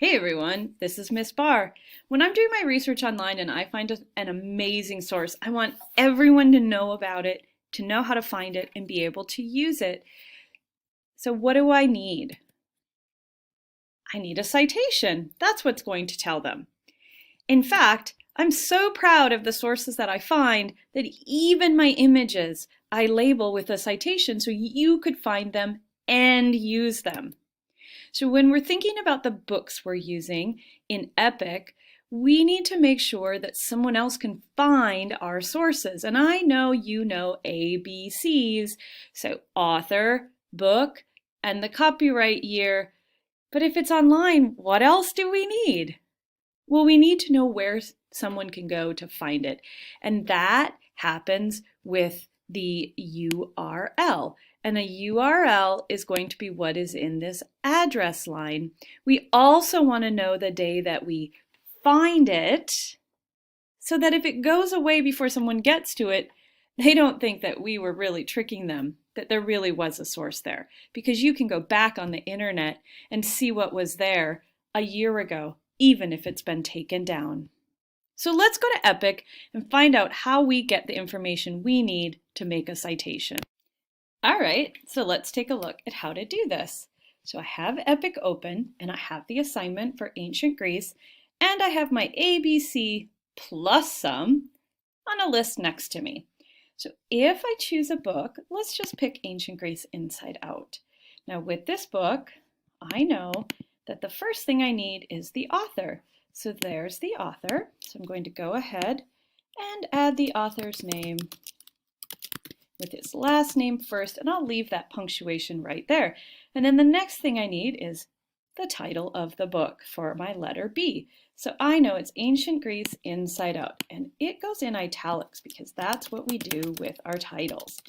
Hey everyone, this is Miss Barr. When I'm doing my research online and I find an amazing source, I want everyone to know about it, to know how to find it, and be able to use it. So what do I need? I need a citation. That's what's going to tell them. In fact, I'm so proud of the sources that I find that even my images I label with a citation so you could find them and use them. So when we're thinking about the books we're using in EPIC, we need to make sure that someone else can find our sources. And I know you know ABCs, so author, book, and the copyright year. But if it's online, what else do we need? Well, we need to know where someone can go to find it. And that happens with the URL. And a URL is going to be what is in this address line. We also want to know the day that we find it so that if it goes away before someone gets to it, they don't think that we were really tricking them, that there really was a source there. Because you can go back on the internet and see what was there a year ago, even if it's been taken down. So let's go to EPIC and find out how we get the information we need to make a citation. All right, so let's take a look at how to do this. So I have EPIC open and I have the assignment for ancient Greece and I have my ABC plus some on a list next to me. So if I choose a book, let's just pick Ancient Greece Inside Out. Now with this book, I know that the first thing I need is the author. So there's the author. So I'm going to go ahead and add the author's name with his last name first, and I'll leave that punctuation right there. And then the next thing I need is the title of the book for my letter B. So I know it's Ancient Greece Inside Out, and it goes in italics because that's what we do with our titles.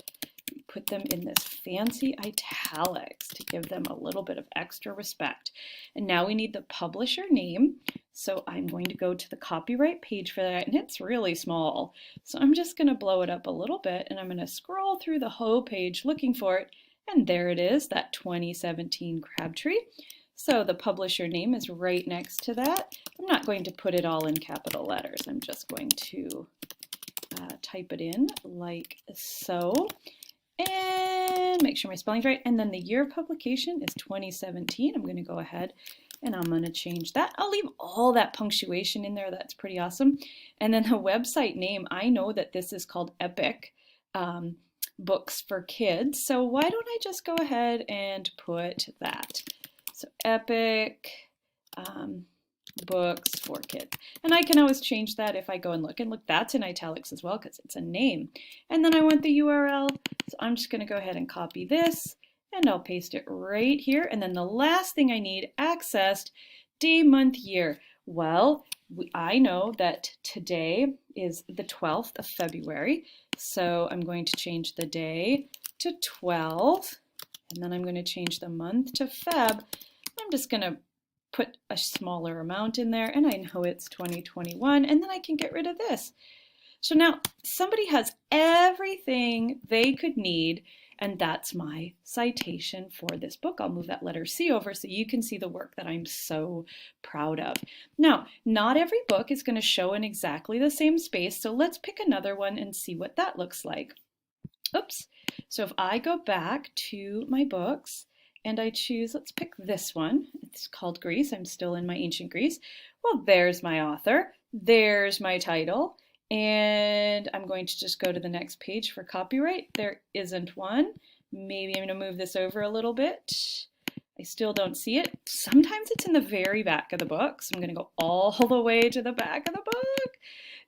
We put them in this fancy italics to give them a little bit of extra respect. And now we need the publisher name. So I'm going to go to the copyright page for that, and it's really small. So I'm just going to blow it up a little bit, and I'm going to scroll through the whole page looking for it, and there it is, that 2017 Crabtree. So the publisher name is right next to that. I'm not going to put it all in capital letters. I'm just going to type it in like so. And make sure my spelling's right. And then the year of publication is 2017. I'm going to go ahead and I'm going to change that. I'll leave all that punctuation in there. That's pretty awesome. And then the website name, I know that this is called EPIC Books for Kids. So why don't I just go ahead and put that? So EPIC Books for Kids. And I can always change that if I go and look. And look, that's in italics as well because it's a name. And then I want the URL. So I'm just going to go ahead and copy this and I'll paste it right here. And then the last thing I need, accessed, day, month, year. Well, I know that today is the 12th of February. So I'm going to change the day to 12. And then I'm going to change the month to Feb. I'm just going to put a smaller amount in there, and I know it's 2021, and then I can get rid of this. So now somebody has everything they could need, and that's my citation for this book. I'll move that letter C over so you can see the work that I'm so proud of. Now, not every book is going to show in exactly the same space, so let's pick another one and see what that looks like. Oops. So if I go back to my books, and I choose, let's pick this one. It's called Greece. I'm still in my ancient Greece. Well, there's my author. There's my title. And I'm going to just go to the next page for copyright. There isn't one. Maybe I'm going to move this over a little bit. I still don't see it. Sometimes it's in the very back of the book. So I'm going to go all the way to the back of the book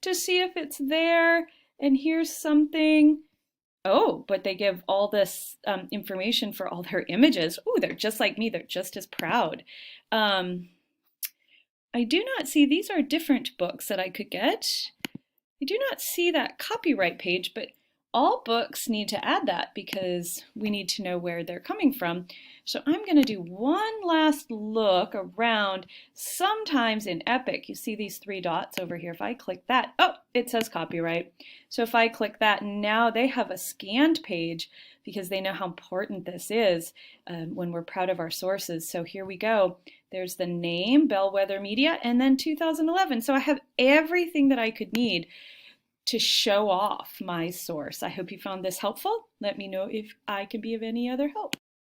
to see if it's there. And here's something. Oh, but they give all this information for all their images. Oh, they're just like me. They're just as proud. I do not see, these are different books that I could get. I do not see that copyright page, but all books need to add that because we need to know where they're coming from. So I'm going to do one last look around. Sometimes in EPIC, you see these three dots over here. If I click that, oh, it says copyright. So if I click that, now they have a scanned page because they know how important this is when we're proud of our sources. So here we go. There's the name, Bellwether Media, and then 2011. So I have everything that I could need to show off my source. I hope you found this helpful. Let me know if I can be of any other help.